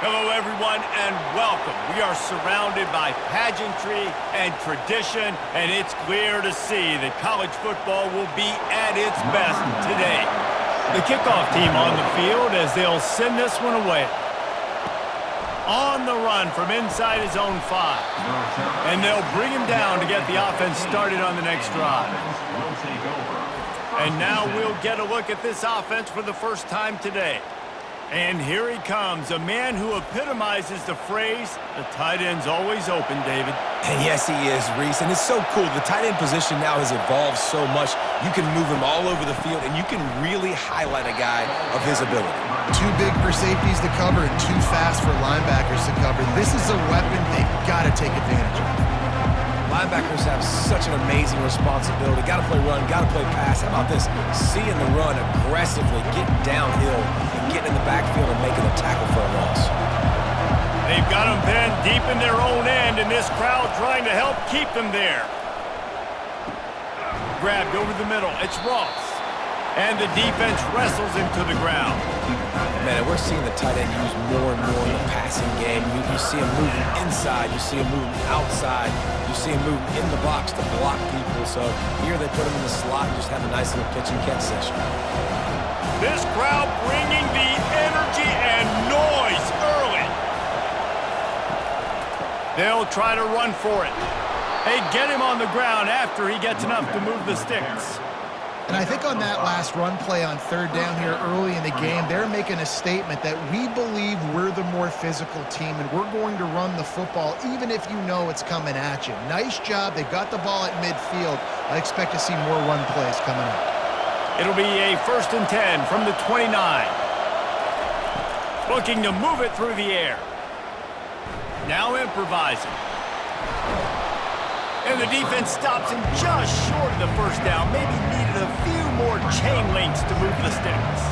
Hello, everyone, and welcome. We are surrounded by pageantry and tradition, and it's clear to see that college football will be at its best today. The kickoff team on the field as they'll send this one away. On the run from inside his own 5. And they'll bring him down to get the offense started on the next drive. And now we'll get a look at this offense for the first time today. And here he comes, a man who epitomizes the phrase, the tight end's always open, David. And yes, he is, Reese, and it's so cool. The tight end position now has evolved so much. You can move him all over the field, and you can really highlight a guy of his ability. Too big for safeties to cover and too fast for linebackers to cover. This is a weapon they've got to take advantage of. Linebackers have such an amazing responsibility. Got to play run, got to play pass. How about this? Seeing the run aggressively, getting downhill, and getting in the backfield and making a tackle for a loss. They've got him pinned deep in their own end, and this crowd trying to help keep them there. Grabbed over the middle. It's Ross. And the defense wrestles him to the ground. Man, we're seeing the tight end used more and more in the passing game. You see him moving inside. You see him moving outside. You see him moving in the box to block people. So here they put him in the slot and just have a nice little pitch and catch session. This crowd bringing the energy and noise early. They'll try to run for it. They get him on the ground after he gets enough to move the sticks. And I think on that last run play on third down here early in the game, they're making a statement that we believe we're the more physical team and we're going to run the football even if you know it's coming at you. Nice job. They've got the ball at midfield. I expect to see more run plays coming up. It'll be a 1st and 10 from the 29. Looking to move it through the air. Now improvising. And the defense stops him just short of the first down. Maybe needed a few more chain links to move the sticks.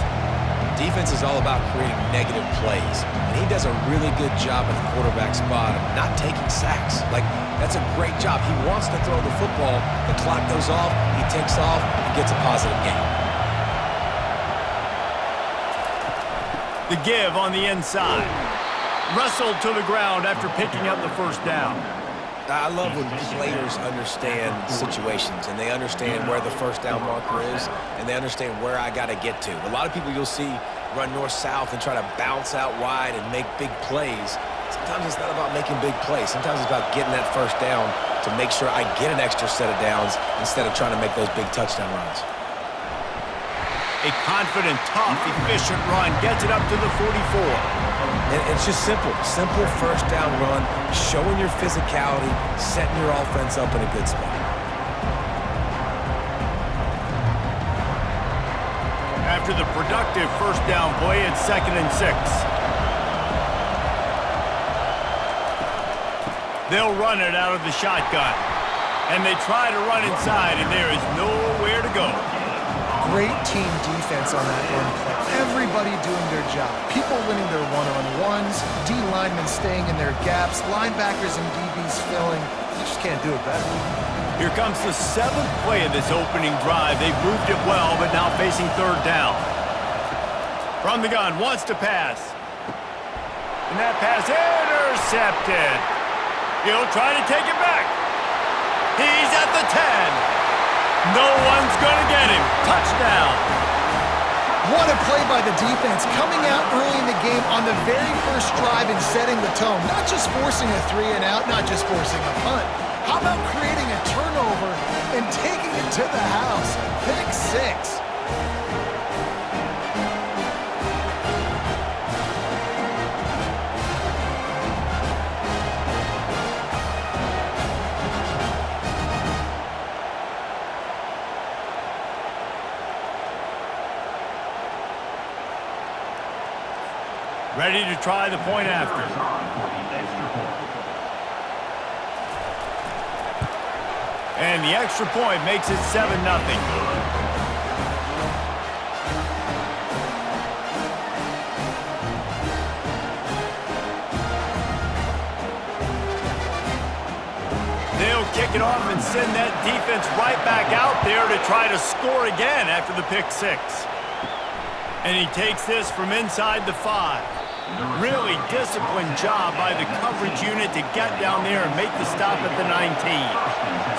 Defense is all about creating negative plays, and he does a really good job at the quarterback spot of not taking sacks. Like, that's a great job. He wants to throw the football. The clock goes off, he takes off, and gets a positive gain. The give on the inside. Wrestled to the ground after picking up the first down. I love when players understand situations and they understand where the first down marker is and they understand where I got to get to. A lot of people you'll see run north-south and try to bounce out wide and make big plays. Sometimes it's not about making big plays. Sometimes it's about getting that first down to make sure I get an extra set of downs instead of trying to make those big touchdown runs. A confident, tough, efficient run gets it up to the 44. And it's just simple first down run, showing your physicality, setting your offense up in a good spot. After the productive first down play, it's 2nd and 6. They'll run it out of the shotgun. And they try to run inside, and there is nowhere to go. Great team defense on that run play. Everybody doing their job. People winning their one-on-ones, D linemen staying in their gaps, linebackers and DBs filling. You just can't do it better. Here comes the 7th play of this opening drive. They've moved it well, but now facing 3rd down. From the gun, wants to pass. And that pass intercepted. He'll try to take it back. He's at the 10. No one's going to get him. Touchdown. What a play by the defense, coming out early in the game on the very first drive and setting the tone. Not just forcing a 3-and-out, not just forcing a punt. How about creating a turnover and taking it to the house? Pick 6. Ready to try the point after. And the extra point makes it 7-0. They'll kick it off and send that defense right back out there to try to score again after the pick 6. And he takes this from inside the 5. Really disciplined job by the coverage unit to get down there and make the stop at the 19.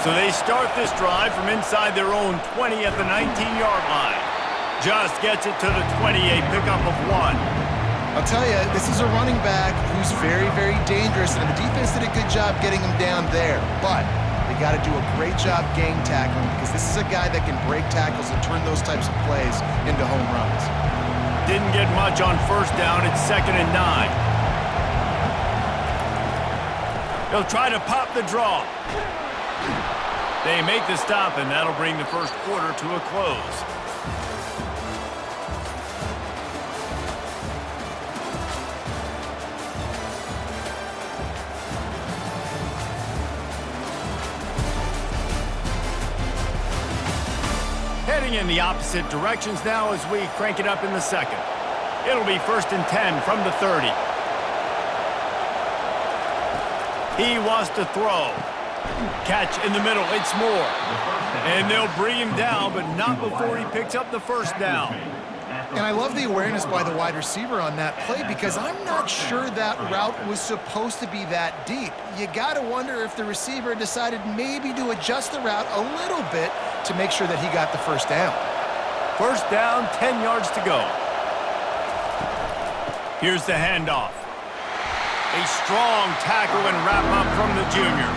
So they start this drive from inside their own 20 at the 19-yard line. Just gets it to the 28, pickup of 1. I'll tell you, this is a running back who's very, very dangerous, and the defense did a good job getting him down there. But they got to do a great job gang tackling because this is a guy that can break tackles and turn those types of plays into home runs. Didn't get much on first down. It's 2nd and 9. They'll try to pop the draw. They make the stop, and that'll bring the first quarter to a close. Heading in the opposite directions now as we crank it up in the second. It'll be 1st and 10 from the 30. He wants to throw. Catch in the middle, it's Moore. And they'll bring him down, but not before he picks up the first down. And I love the awareness by the wide receiver on that play because I'm not sure that route was supposed to be that deep. You got to wonder if the receiver decided maybe to adjust the route a little bit to make sure that he got the first down. First down, 10 yards to go. Here's the handoff. A strong tackle and wrap up from the junior.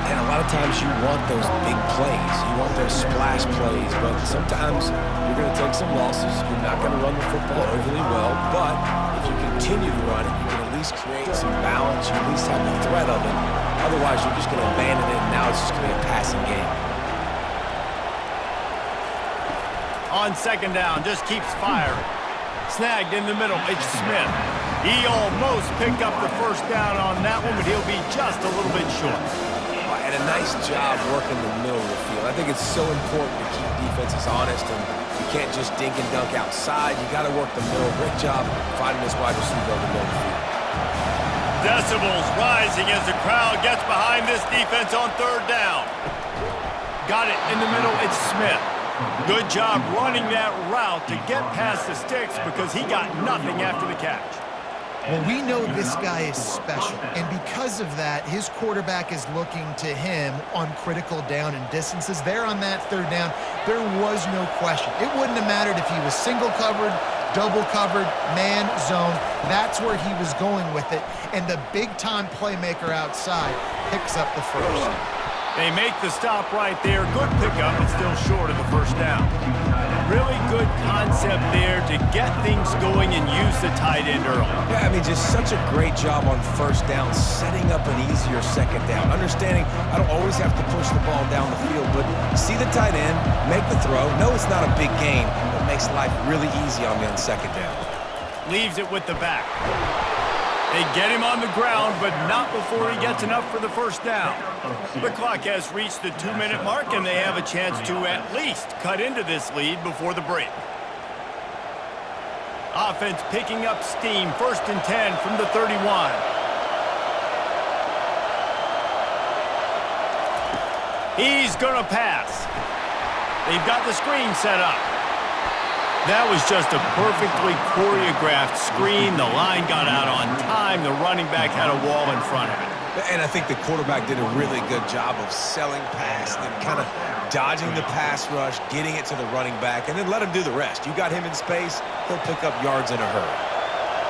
And a lot of times you want those big plays. You want those splash plays, but sometimes you're going to take some losses. You're not going to run the football overly well, but if you continue to run it, you can at least create some balance. You at least have the threat of it. Otherwise, you're just going to abandon it, and now it's just going to be a passing game. On 2nd down, just keeps firing. Snagged in the middle, it's Smith. He almost picked up the first down on that one, but he'll be just a little bit short. And a nice job working the middle of the field. I think it's so important to keep defenses honest, and you can't just dink and dunk outside. You got to work the middle. Great job finding this wide receiver over the middle of the field. Decibels rising as the crowd gets behind this defense on 3rd down. Got it in the middle, it's Smith. Good job running that route to get past the sticks because he got nothing after the catch. Well, we know this guy is special, and because of that, his quarterback is looking to him on critical down and distances. There on that 3rd down, there was no question. It wouldn't have mattered if he was single covered, double covered, man, zone. That's where he was going with it, and the big-time playmaker outside picks up the first. They make the stop right there. Good pickup, but still short of the first down. Really good concept there to get things going and use the tight end early. Yeah, I mean, just such a great job on first down, setting up an easier 2nd down. Understanding I don't always have to push the ball down the field, but see the tight end, make the throw. No, it's not a big gain, but makes life really easy on me on 2nd down. Leaves it with the back. They get him on the ground, but not before he gets enough for the first down. The clock has reached the 2-minute mark, and they have a chance to at least cut into this lead before the break. Offense picking up steam. 1st and 10 from the 31. He's going to pass. They've got the screen set up. That was just a perfectly choreographed screen. The line got out on time. The running back had a wall in front of it. And I think the quarterback did a really good job of selling past and kind of dodging the pass rush, getting it to the running back, and then let him do the rest. You got him in space, he'll pick up yards in a hurry.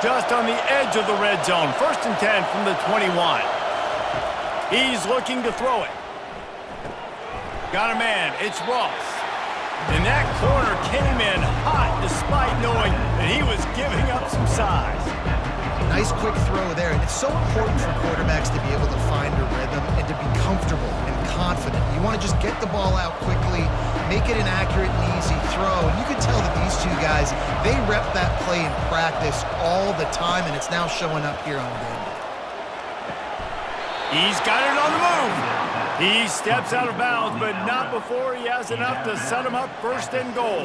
Just on the edge of the red zone. 1st and 10 from the 21. He's looking to throw it. Got a man. It's Ross. And that corner came in hot despite knowing that he was giving up some size. Nice quick throw there. And it's so important for quarterbacks to be able to find a rhythm and to be comfortable and confident. You want to just get the ball out quickly, make it an accurate and easy throw. And you can tell that these two guys, they rep that play in practice all the time, and it's now showing up here on game day. He's got it on the move. He steps out of bounds, but not before he has enough to set him up 1st and goal.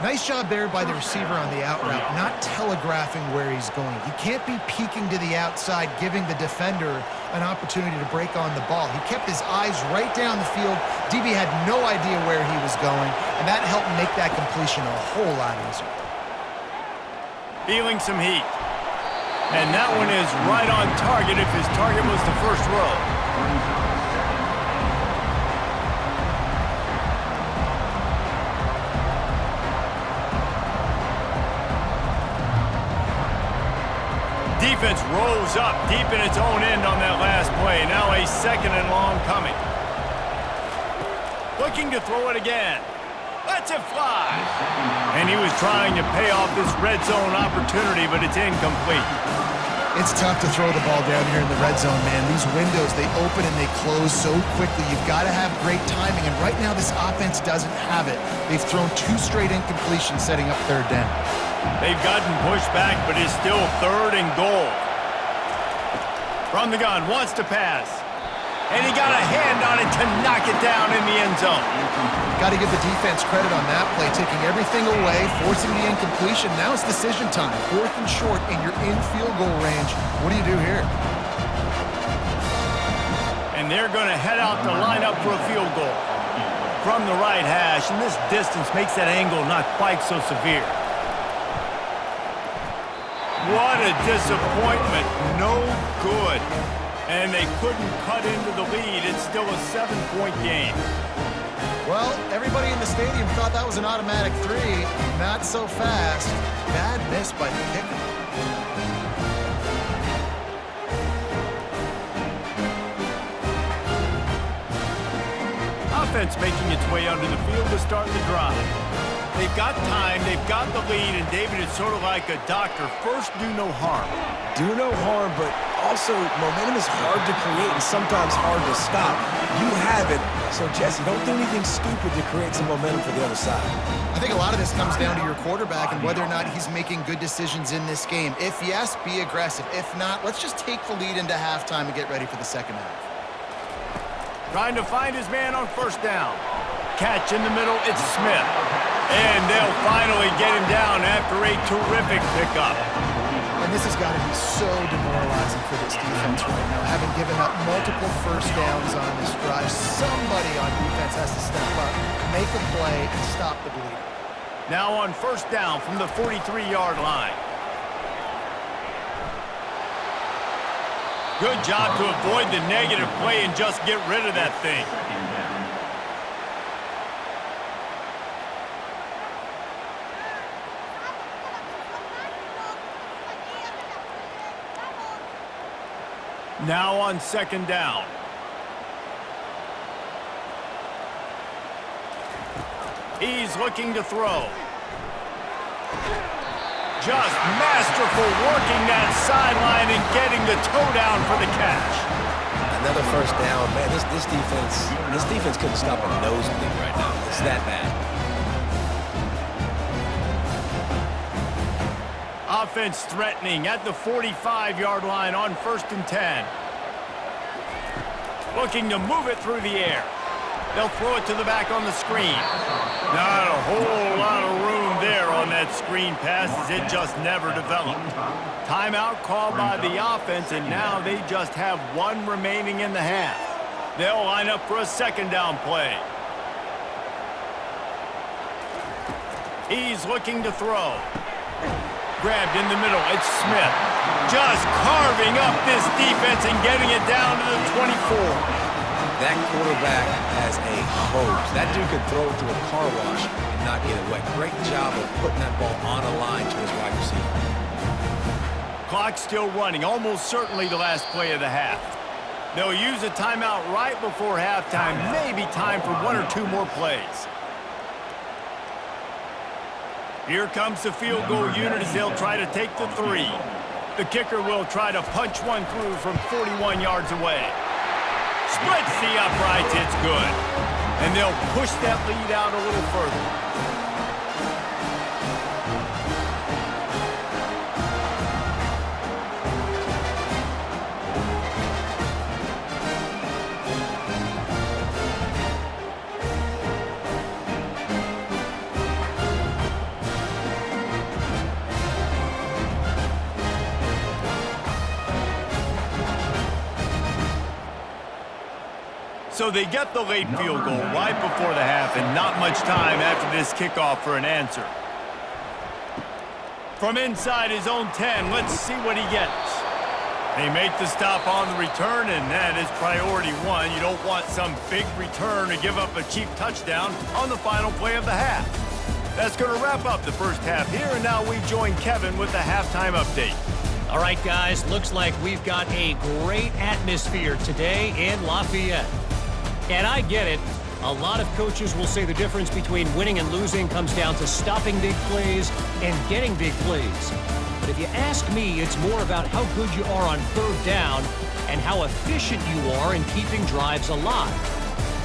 Nice job there by the receiver on the out route, not telegraphing where he's going. He can't be peeking to the outside, giving the defender an opportunity to break on the ball. He kept his eyes right down the field. DB had no idea where he was going, and that helped make that completion a whole lot easier. Feeling some heat. And that one is right on target if his target was the first row. Defense rolls up deep in its own end on that last play. Now a second and long coming. Looking to throw it again. Lets it fly. And he was trying to pay off this red zone opportunity, but it's incomplete. It's tough to throw the ball down here in the red zone, man. These windows, they open and they close so quickly. You've got to have great timing, and right now this offense doesn't have it. They've thrown 2 straight incompletions setting up third down. They've gotten pushed back, but it's still third and goal. From the gun, wants to pass. And he got a hand on it to knock it down in the end zone. Got to give the defense credit on that play, taking everything away, forcing the incompletion. Now it's decision time. 4th and short, and you're in field goal range. What do you do here? And they're going to head out to line up for a field goal. From the right hash, and this distance makes that angle not quite so severe. What a disappointment. No good. And they couldn't cut into the lead. It's still a 7-point game. Well, everybody in the stadium thought that was an automatic 3. Not so fast. Bad miss by the kicker. Offense making its way under the field to start the drive. They've got time, they've got the lead, and David is sort of like a doctor. First, do no harm. Do no harm, but also momentum is hard to create and sometimes hard to stop. You have it, so Jesse, don't do anything stupid to create some momentum for the other side. I think a lot of this comes down to your quarterback and whether or not he's making good decisions in this game. If yes, be aggressive. If not, let's just take the lead into halftime and get ready for the second half. Trying to find his man on first down. Catch in the middle, it's Smith. And they'll finally get him down after a terrific pickup. And this has got to be so demoralizing for this defense right now, having given up multiple first downs on this drive. Somebody on defense has to step up, make a play, and stop the bleeding. Now on first down from the 43-yard line. Good job to avoid the negative play and just get rid of that thing. Now on second down. He's looking to throw. Just masterful working that sideline and getting the toe down for the catch. Another first down. Man, this defense couldn't stop a nosebleed right now. It's that bad. Offense threatening at the 45-yard line on 1st and 10. Looking to move it through the air. They'll throw it to the back on the screen. Not a whole lot of room there on that screen pass as it just never developed. Timeout called by the offense, and now they just have 1 remaining in the half. They'll line up for a second down play. He's looking to throw. Grabbed in the middle, it's Smith. Just carving up this defense and getting it down to the 24. That quarterback has a hose. That dude could throw it through a car wash and not get it wet. Great job of putting that ball on a line to his wide receiver. Clock still running, almost certainly the last play of the half. They'll use a timeout right before halftime, maybe time for 1 or 2 more plays. Here comes the field goal unit as they'll try to take the 3. The kicker will try to punch one through from 41 yards away. Splits the uprights, it's good. And they'll push that lead out a little further. So they get the late field goal right before the half and not much time after this kickoff for an answer. From inside his own 10, let's see what he gets. They make the stop on the return, and that is priority one. You don't want some big return to give up a cheap touchdown on the final play of the half. That's going to wrap up the first half here, and now we join Kevin with the halftime update. All right, guys, looks like we've got a great atmosphere today in Lafayette. And I get it. A lot of coaches will say the difference between winning and losing comes down to stopping big plays and getting big plays. But if you ask me, it's more about how good you are on third down and how efficient you are in keeping drives alive.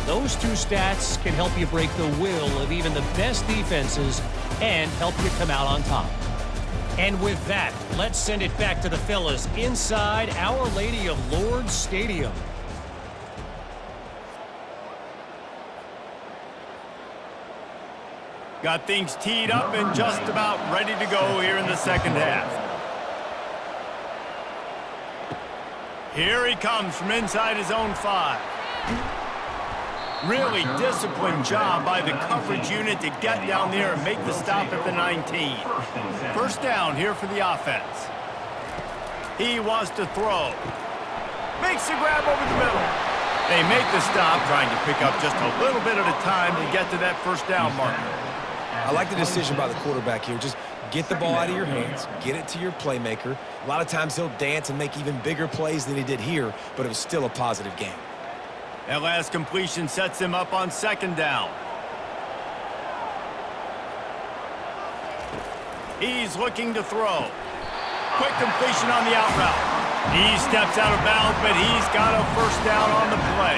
Those two stats can help you break the will of even the best defenses and help you come out on top. And with that, let's send it back to the fellas inside Our Lady of Lourdes Stadium. Got things teed up and just about ready to go here in the second half. Here he comes from inside his own 5. Really disciplined job by the coverage unit to get down there and make the stop at the 19. First down here for the offense. He wants to throw. Makes the grab over the middle. They make the stop, trying to pick up just a little bit at a time to get to that first down marker. I like the decision by the quarterback here. Just get the ball out of your hands, get it to your playmaker. A lot of times he'll dance and make even bigger plays than he did here, but it was still a positive game. That last completion sets him up on second down. He's looking to throw. Quick completion on the out route. He steps out of bounds, but he's got a first down on the play.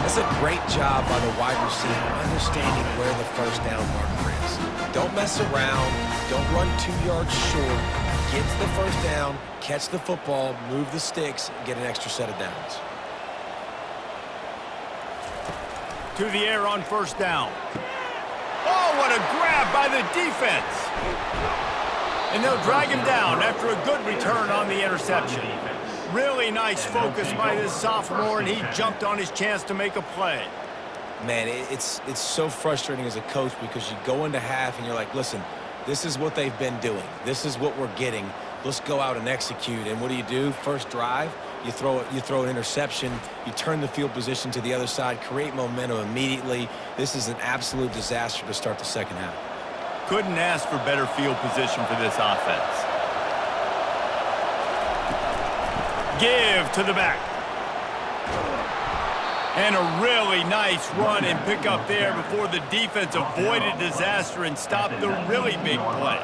That's a great job by the wide receiver, understanding where the first down marker is. Don't mess around. Don't run 2 yards short. Get to the first down, catch the football, move the sticks, and get an extra set of downs. To the air on first down. Oh, what a grab by the defense. And they'll drag him down after a good return on the interception. Really nice focus by this sophomore, and he jumped on his chance to make a play. Man, it's so frustrating as a coach because you go into half and you're like, listen, this is what they've been doing. This is what we're getting. Let's go out and execute. And what do? First drive, you throw an interception, you turn the field position to the other side, create momentum immediately. This is an absolute disaster to start the second half. Couldn't ask for better field position for this offense. Give to the back. And a really nice run and pick up there before the defense avoided disaster and stopped the really big play.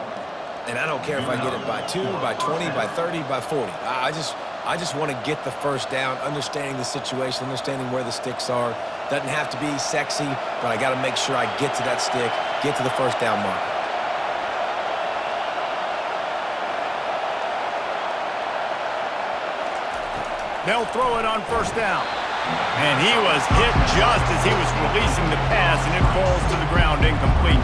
And I don't care if I get it by 2, by 20, by 30, by 40. I just want to get the first down, understanding the situation, understanding where the sticks are. Doesn't have to be sexy, but I got to make sure I get to that stick, get to the first down marker. They'll throw it on first down. And he was hit just as he was releasing the pass, and it falls to the ground incomplete.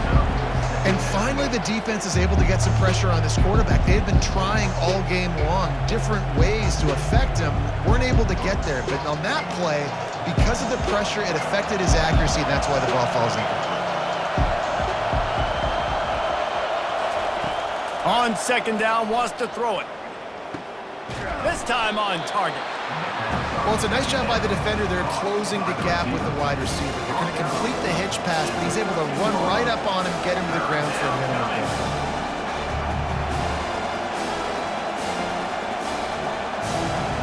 And finally, the defense is able to get some pressure on this quarterback. They had been trying all game long different ways to affect him. Weren't able to get there. But on that play, because of the pressure, it affected his accuracy, and that's why the ball falls incomplete. On second down, wants to throw it. This time on target. Well, it's a nice job by the defender. They're closing the gap with the wide receiver. They're going to complete the hitch pass, but he's able to run right up on him, get him to the ground for a minimum gain.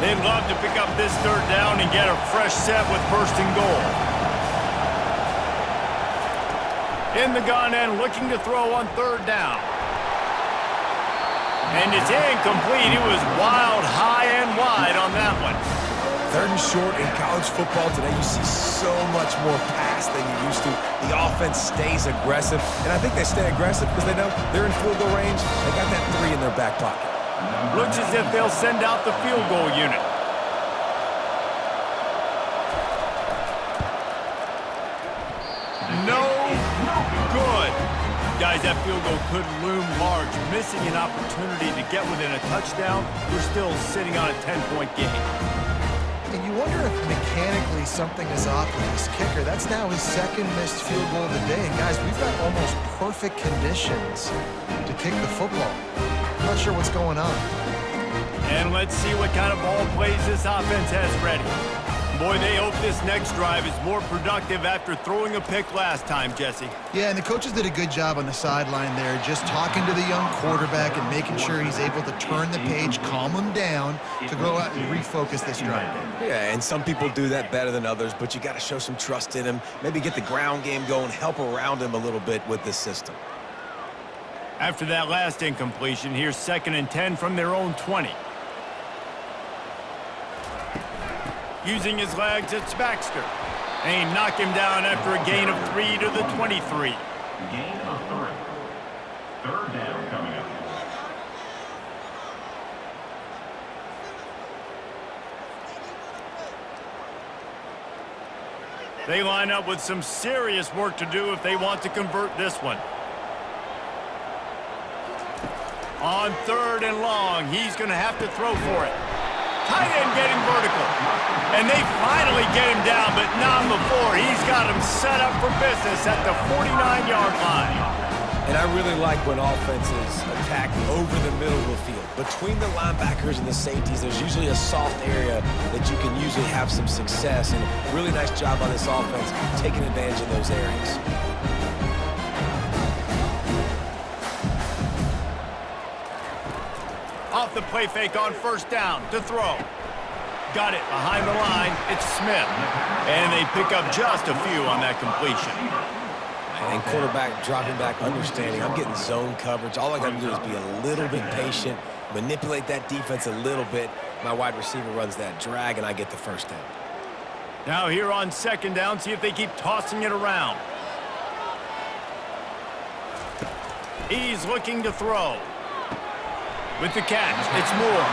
They'd love to pick up this third down and get a fresh set with first and goal. In the gun and looking to throw on third down. And it's incomplete. He was wild, high, and wide on that one. Third and short in college football today, you see so much more pass than you used to. The offense stays aggressive, and I think they stay aggressive because they know they're in field goal range. They got that 3 in their back pocket. Looks as if they'll send out the field goal unit. No good. Guys, that field goal could loom large. Missing an opportunity to get within a touchdown. We're still sitting on a 10-point game. And you wonder if mechanically something is off with this kicker. That's now his second missed field goal of the day. And guys, we've got almost perfect conditions to kick the football. I'm not sure what's going on. And let's see what kind of ball plays this offense has ready. Boy, they hope this next drive is more productive after throwing a pick last time, Jesse. Yeah, and the coaches did a good job on the sideline there, just talking to the young quarterback and making sure he's able to turn the page, calm him down to go out and refocus this drive. Yeah, and some people do that better than others, but you got to show some trust in him, maybe get the ground game going, help around him a little bit with this system. After that last incompletion, here's 2nd and 10 from their own 20. Using his legs, it's Baxter. They knock him down after a gain of 3 to the 23. Gain of 3. 3rd down coming up. They line up with some serious work to do if they want to convert this one. On 3rd and long, he's going to have to throw for it. Tight end getting vertical. And they finally get him down, but not before. He's got him set up for business at the 49-yard line. And I really like when offenses attack over the middle of the field. Between the linebackers and the safeties, there's usually a soft area that you can usually have some success. And really nice job by this offense taking advantage of those areas. Off the play fake on 1st down to throw. Got it behind the line. It's Smith. And they pick up just a few on that completion. And quarterback dropping back, understanding I'm getting zone coverage. All I got to do is be a little bit patient, manipulate that defense a little bit. My wide receiver runs that drag, and I get the 1st down. Now here on 2nd down, see if they keep tossing it around. He's looking to throw. With the catch, it's Moore.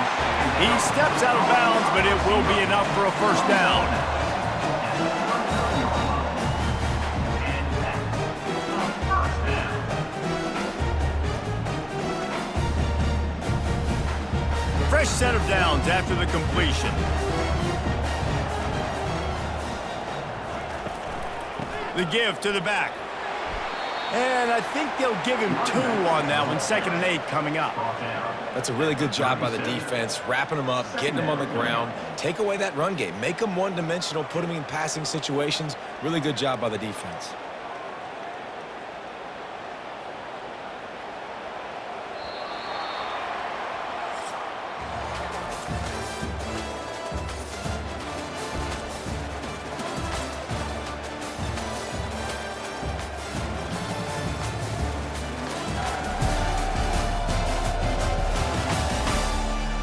He steps out of bounds, but it will be enough for a 1st down. Fresh set of downs after the completion. The give to the back. And I think they'll give him 2 on that one. 2nd and 8 coming up. That's a really good job by the defense, wrapping them up, getting them on the ground. Take away that run game. Make them one-dimensional, put them in passing situations. Really good job by the defense.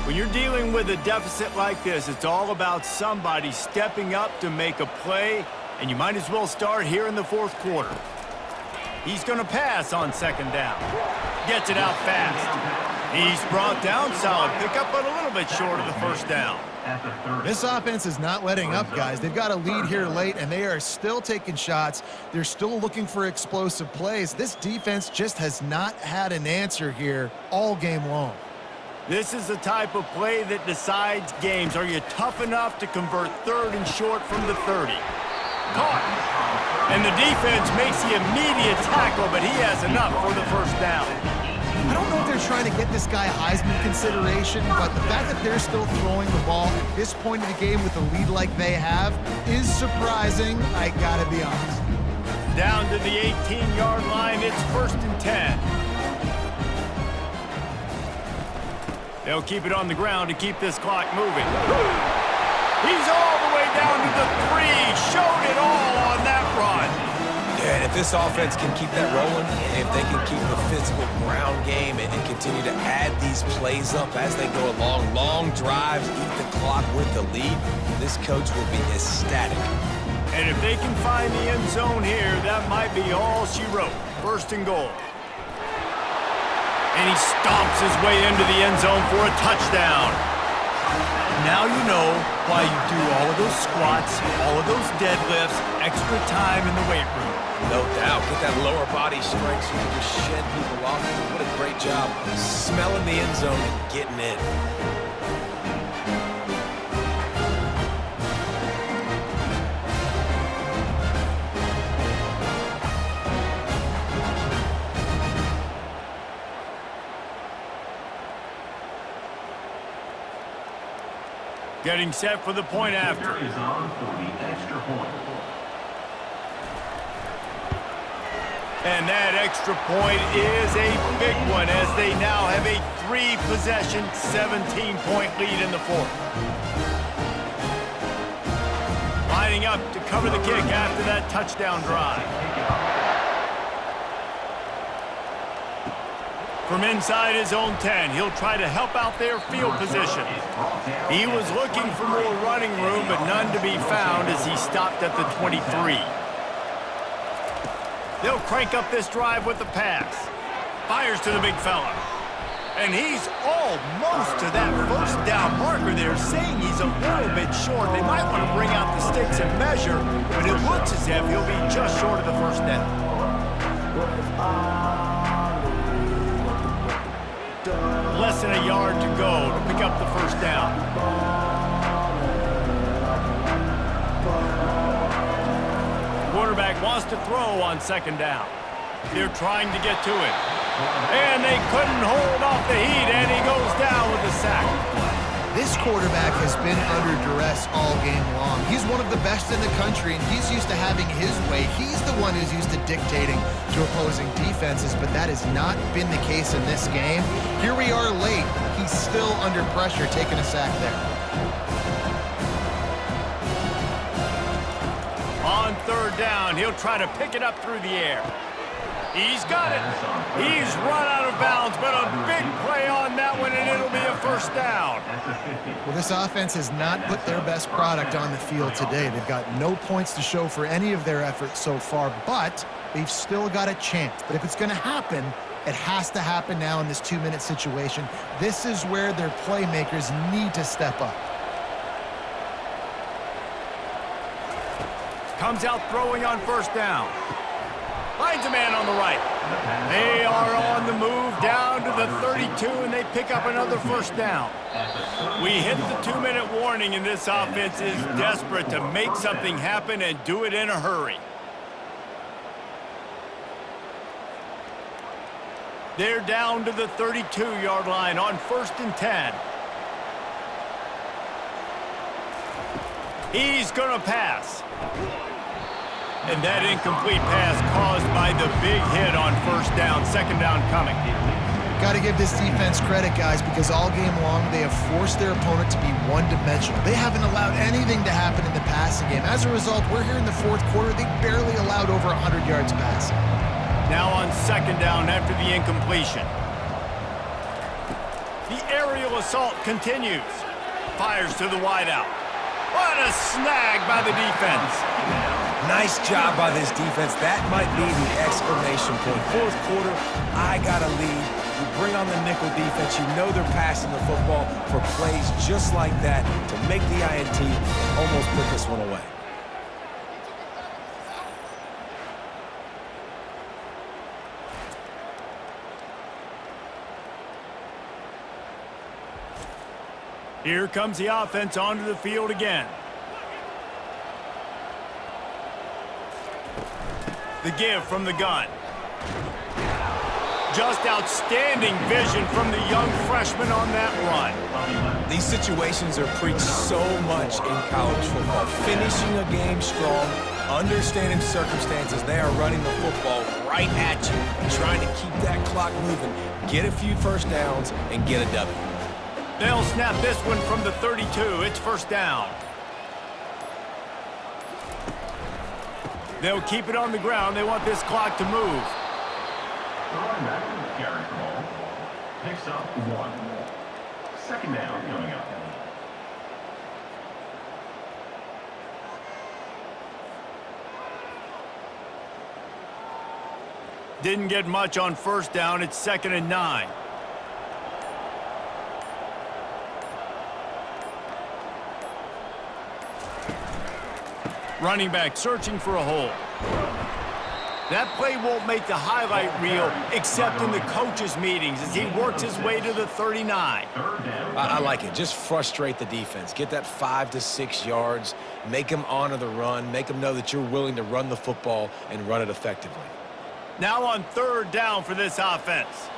When you're dealing with a deficit like this, it's all about somebody stepping up to make a play, and you might as well start here in the 4th quarter. He's going to pass on 2nd down. Gets it out fast. He's brought down, solid pickup, but a little bit short of the 1st down. This offense is not letting up, guys. They've got a lead here late, and they are still taking shots. They're still looking for explosive plays. This defense just has not had an answer here all game long. This is the type of play that decides games. Are you tough enough to convert 3rd and short from the 30? Caught. And the defense makes the immediate tackle, but he has enough for the 1st down. I don't know if they're trying to get this guy Heisman consideration, but the fact that they're still throwing the ball at this point of the game with a lead like they have is surprising, I gotta be honest. Down to the 18-yard line, it's 1st and 10. They'll keep it on the ground to keep this clock moving. He's all the way down to the 3. Showed it all on that run. Yeah, and if this offense can keep that rolling, if they can keep the physical ground game and continue to add these plays up as they go along, long drives, eat the clock with the lead, this coach will be ecstatic. And if they can find the end zone here, that might be all she wrote. 1st and goal. And he stomps his way into the end zone for a touchdown. Now you know why you do all of those squats, all of those deadlifts, extra time in the weight room. No doubt. Get that lower body strength so you can just shed people off. What a great job smelling the end zone and getting in. Getting set for the point after. Kicker is on for the extra point. And that extra point is a big one as they now have a 3-possession, 17-point lead in the fourth. Lining up to cover the kick after that touchdown drive. From inside his own 10, he'll try to help out their field position. He was looking for more running room, but none to be found as he stopped at the 23. They'll crank up this drive with the pass. Fires to the big fella. And he's almost to that first down marker there, saying he's a little bit short. They might want to bring out the sticks and measure, but it looks as if he'll be just short of the first down. Less than a yard to go to pick up the first down. Quarterback wants to throw on second down. They're trying to get to it. And they couldn't hold off the heat, and he goes down with a sack. This quarterback has been under duress all game long. He's one of the best in the country, and he's used to having his way. He's the one who's used to dictating to opposing defenses, but that has not been the case in this game. Here we are late. He's still under pressure, taking a sack there. On third down, he'll try to pick it up through the air. He's got it. He's run out of bounds, but a big play on that one, and it'll be a first down. Well, this offense has not put their best product on the field today. They've got no points to show for any of their efforts so far, but they've still got a chance. But if it's going to happen, it has to happen now in this 2-minute situation. This is where their playmakers need to step up. Comes out throwing on first down. Finds a man on the right. They are on the move down to the 32, and they pick up another first down. We hit the 2-minute warning, and this offense is desperate to make something happen and do it in a hurry. They're down to the 32-yard line on 1st and 10. He's going to pass. And that incomplete pass caused by the big hit on first down. Second down coming. Got to give this defense credit, guys, because all game long they have forced their opponent to be one-dimensional. They haven't allowed anything to happen in the passing game. As a result, we're here in the fourth quarter. They barely allowed over 100 yards passing. Now on second down after the incompletion. The aerial assault continues. Fires to the wideout. What a snag by the defense. Nice job by this defense. That might be the exclamation point. Fourth quarter, I got a lead. You bring on the nickel defense. You know they're passing the football for plays just like that to make the INT and almost put this one away. Here comes the offense onto the field again. The give from the gun. Just outstanding vision from the young freshman on that run. These situations are preached so much in college football. Finishing a game strong, understanding circumstances. They are running the football right at you, trying to keep that clock moving, get a few first downs, and get a W. They'll snap this one from the 32. It's first down. They'll keep it on the ground. They want this clock to move. The running back with the carry call picks up 1. Second down coming up. Didn't get much on first down. It's 2nd and 9. Running back searching for a hole. That play won't make the highlight reel except in the coaches' meetings as he works his way to the 39. I like it. Just frustrate the defense. Get that 5 to 6 yards. Make them honor the run. Make them know that you're willing to run the football and run it effectively. Now on third down for this offense.